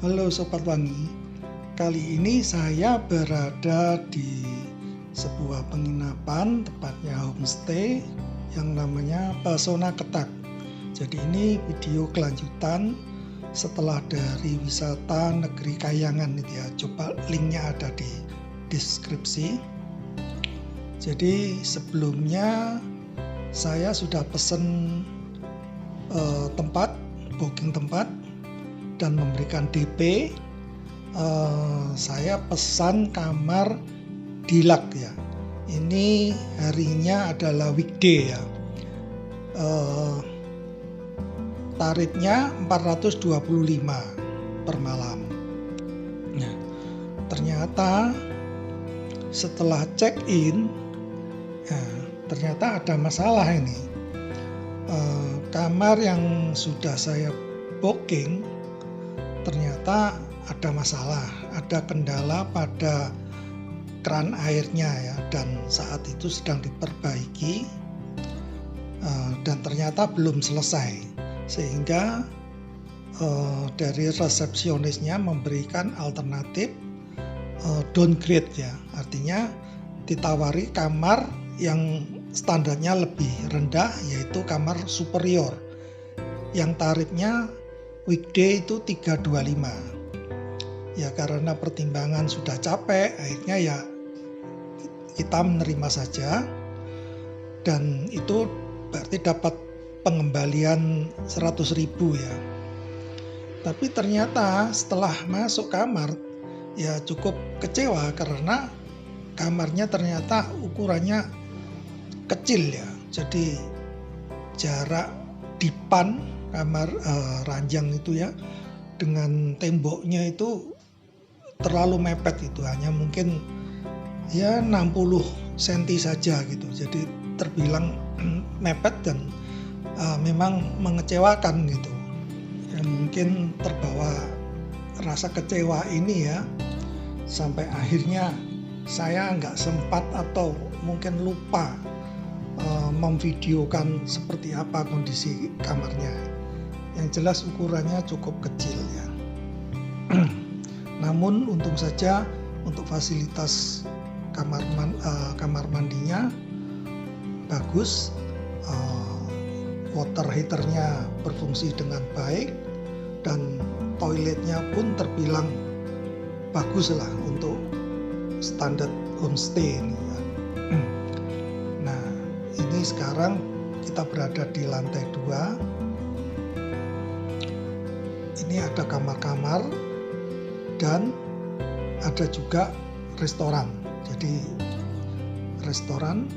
Halo Sobat Wangi, kali ini saya berada di sebuah penginapan, tepatnya homestay yang namanya Pesona Ketak. Jadi ini video kelanjutan setelah dari wisata Negeri Kayangan itu ya. Coba linknya ada di deskripsi. Jadi sebelumnya saya sudah pesen booking tempat dan memberikan DP. Saya pesan kamar deluxe ya. Ini harinya adalah weekday ya. Tarifnya 425 per malam. Nah, ternyata setelah check in, ternyata ada masalah ini. Kamar yang sudah saya booking ternyata ada masalah, ada kendala pada keran airnya ya, dan saat itu sedang diperbaiki dan ternyata belum selesai, sehingga dari resepsionisnya memberikan alternatif downgrade ya, artinya ditawari kamar yang standarnya lebih rendah, yaitu kamar superior yang tarifnya weekday itu 325. Ya karena pertimbangan sudah capek, akhirnya ya kita menerima saja, dan itu berarti dapat pengembalian 100.000 ya. Tapi ternyata setelah masuk kamar ya cukup kecewa karena kamarnya ternyata ukurannya kecil ya. Jadi jarak dipan kamar ranjang itu ya dengan temboknya itu terlalu mepet, itu hanya mungkin ya 60 cm saja gitu. Jadi terbilang mepet dan memang mengecewakan gitu. Ya, mungkin terbawa rasa kecewa ini ya, sampai akhirnya saya nggak sempat atau mungkin lupa memvideokan seperti apa kondisi kamarnya. Yang jelas ukurannya cukup kecil ya. Namun untung saja untuk fasilitas kamar mandinya bagus, water heaternya berfungsi dengan baik, dan toiletnya pun terbilang bagus lah untuk standar homestay ini ya. Nah, ini sekarang kita berada di lantai 2. Ini ada kamar-kamar dan ada juga restoran. Jadi restoran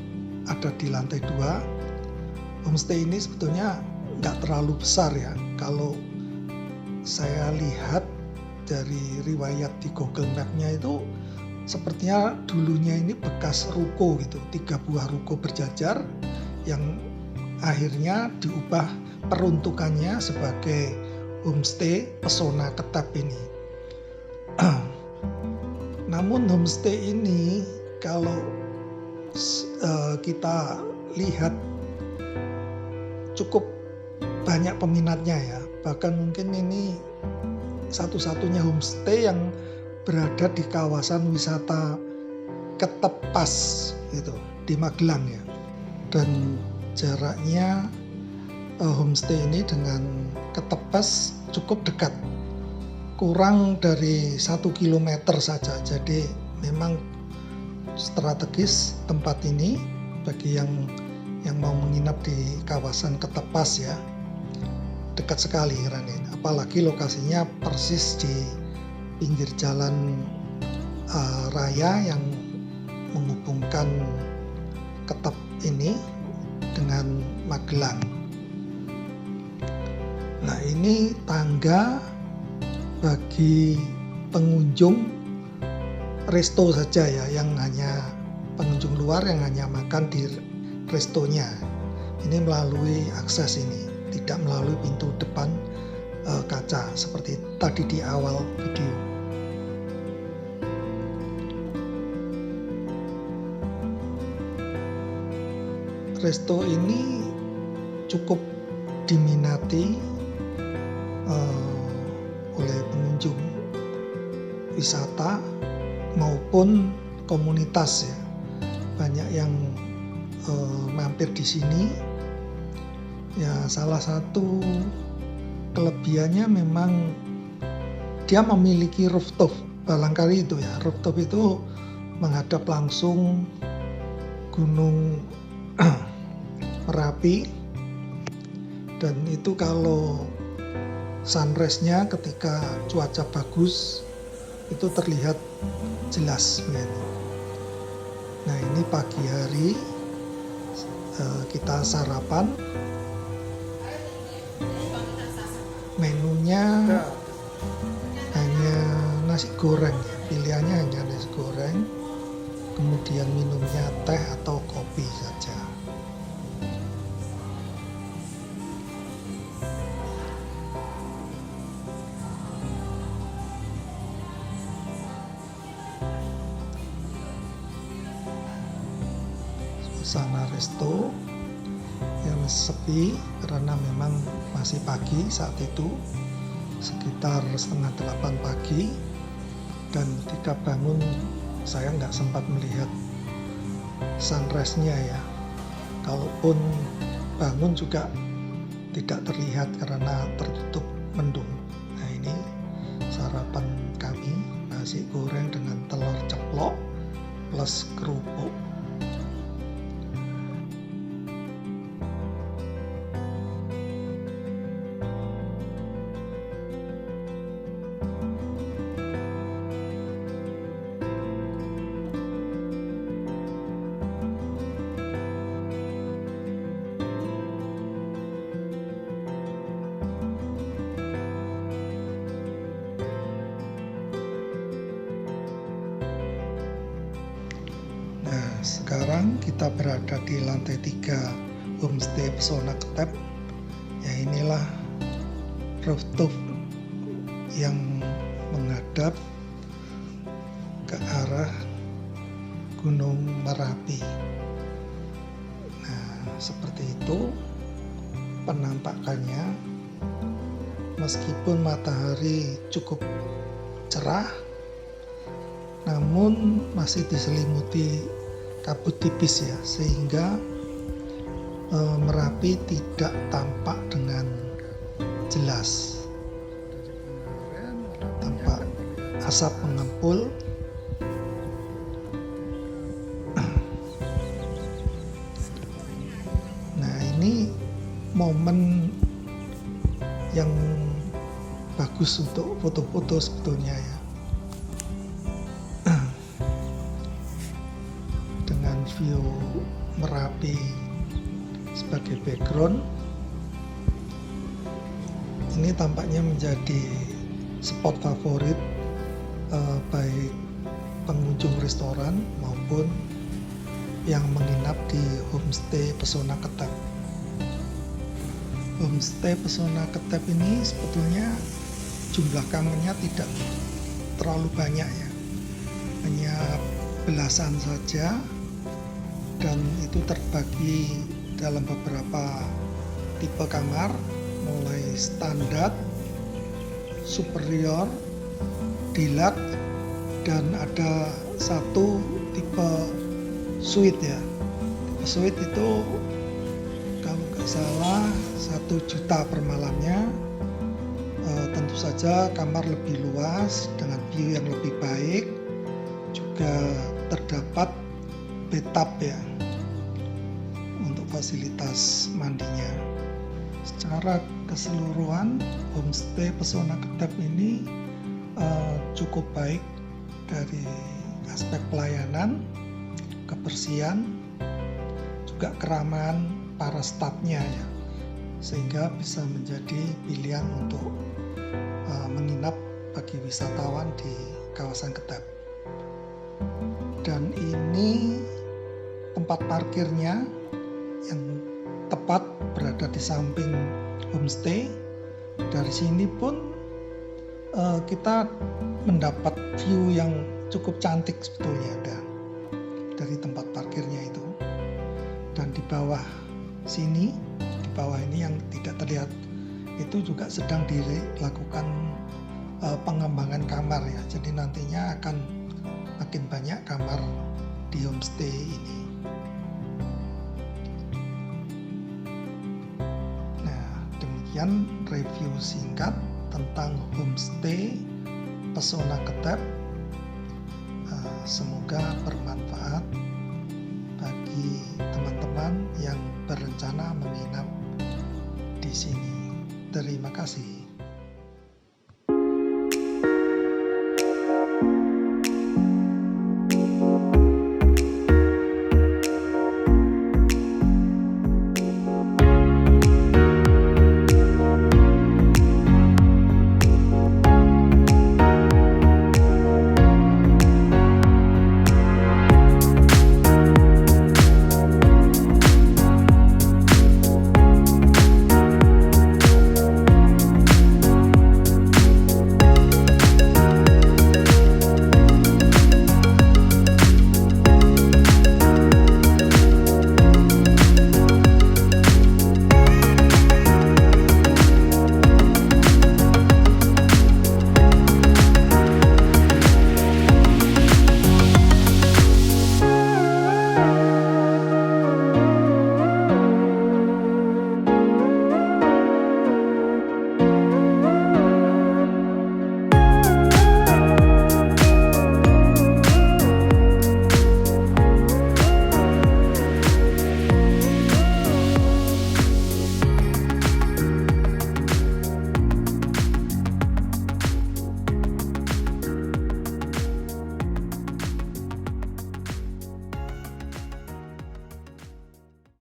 ada di lantai 2. Homestay ini sebetulnya nggak terlalu besar ya. Kalau saya lihat dari riwayat di Google Map-nya itu sepertinya dulunya ini bekas ruko gitu, 3 buah ruko berjajar yang akhirnya diubah peruntukannya sebagai homestay Pesona Ketak ini. Namun homestay ini kalau kita lihat cukup banyak peminatnya ya. Bahkan mungkin ini satu-satunya homestay yang berada di kawasan wisata Ketepas gitu di Magelang ya. Dan jaraknya homestay ini dengan Ketepas cukup dekat, kurang dari 1 kilometer saja. Jadi memang strategis tempat ini bagi yang mau menginap di kawasan Ketepas ya. Dekat sekali kan ini, apalagi lokasinya persis di pinggir jalan raya yang menghubungkan Ketep ini dengan Magelang. Nah, ini tangga bagi pengunjung resto saja ya, yang hanya pengunjung luar yang hanya makan di restonya. Ini melalui akses ini, tidak melalui pintu depan kaca seperti tadi di awal video. Resto ini cukup diminati oleh pengunjung wisata maupun komunitas ya. Banyak yang mampir di sini. Ya, salah satu kelebihannya memang dia memiliki rooftop. Barangkali itu ya, rooftop itu menghadap langsung Gunung Merapi, dan itu kalau sunrise-nya ketika cuaca bagus itu terlihat jelas. Nah, ini pagi hari kita sarapan. Menunya hanya nasi goreng, pilihannya hanya nasi goreng, kemudian minumnya teh atau kopi saja. Suasana resto yang sepi karena memang masih pagi saat itu, sekitar 7:30 pagi, dan ketika bangun saya nggak sempat melihat sunrise-nya ya. Kalaupun bangun juga tidak terlihat karena tertutup mendung. Nah, ini sarapan kami, nasi goreng dengan telur ceplok plus kerupuk. Sekarang kita berada di lantai 3 Homestay Pesona Ketep. Ya, inilah rooftop yang menghadap ke arah Gunung Merapi. Nah, seperti itu penampakannya. Meskipun matahari cukup cerah, namun masih diselimuti kabut tipis ya, sehingga Merapi tidak tampak dengan jelas. Tampak asap mengepul. Nah, ini momen yang bagus untuk foto-foto sebetulnya ya. View Merapi sebagai background, ini tampaknya menjadi spot favorit baik pengunjung restoran maupun yang menginap di Homestay Pesona Ketep. Homestay Pesona Ketep ini sebetulnya jumlah kamarnya tidak terlalu banyak ya, hanya belasan saja. Dan itu terbagi dalam beberapa tipe kamar, mulai standar, superior, deluxe, dan ada satu tipe suite ya. Tipe suite itu kalau nggak salah 1 juta per malamnya. Tentu saja kamar lebih luas dengan view yang lebih baik, juga terdapat bathtub ya untuk fasilitas mandinya. Secara keseluruhan Homestay Pesona Ketep ini cukup baik dari aspek pelayanan, kebersihan, juga keramahan para stafnya ya, sehingga bisa menjadi pilihan untuk menginap bagi wisatawan di kawasan Ketep. Dan ini tempat parkirnya yang tepat berada di samping homestay. Dari sini pun kita mendapat view yang cukup cantik sebetulnya dari tempat parkirnya itu. Dan di bawah sini, di bawah ini yang tidak terlihat itu juga sedang dilakukan pengembangan kamar ya. Jadi nantinya akan makin banyak kamar di homestay ini. Nah, demikian review singkat tentang homestay Pesona Ketep. Semoga bermanfaat bagi teman-teman yang berencana menginap di sini. Terima kasih.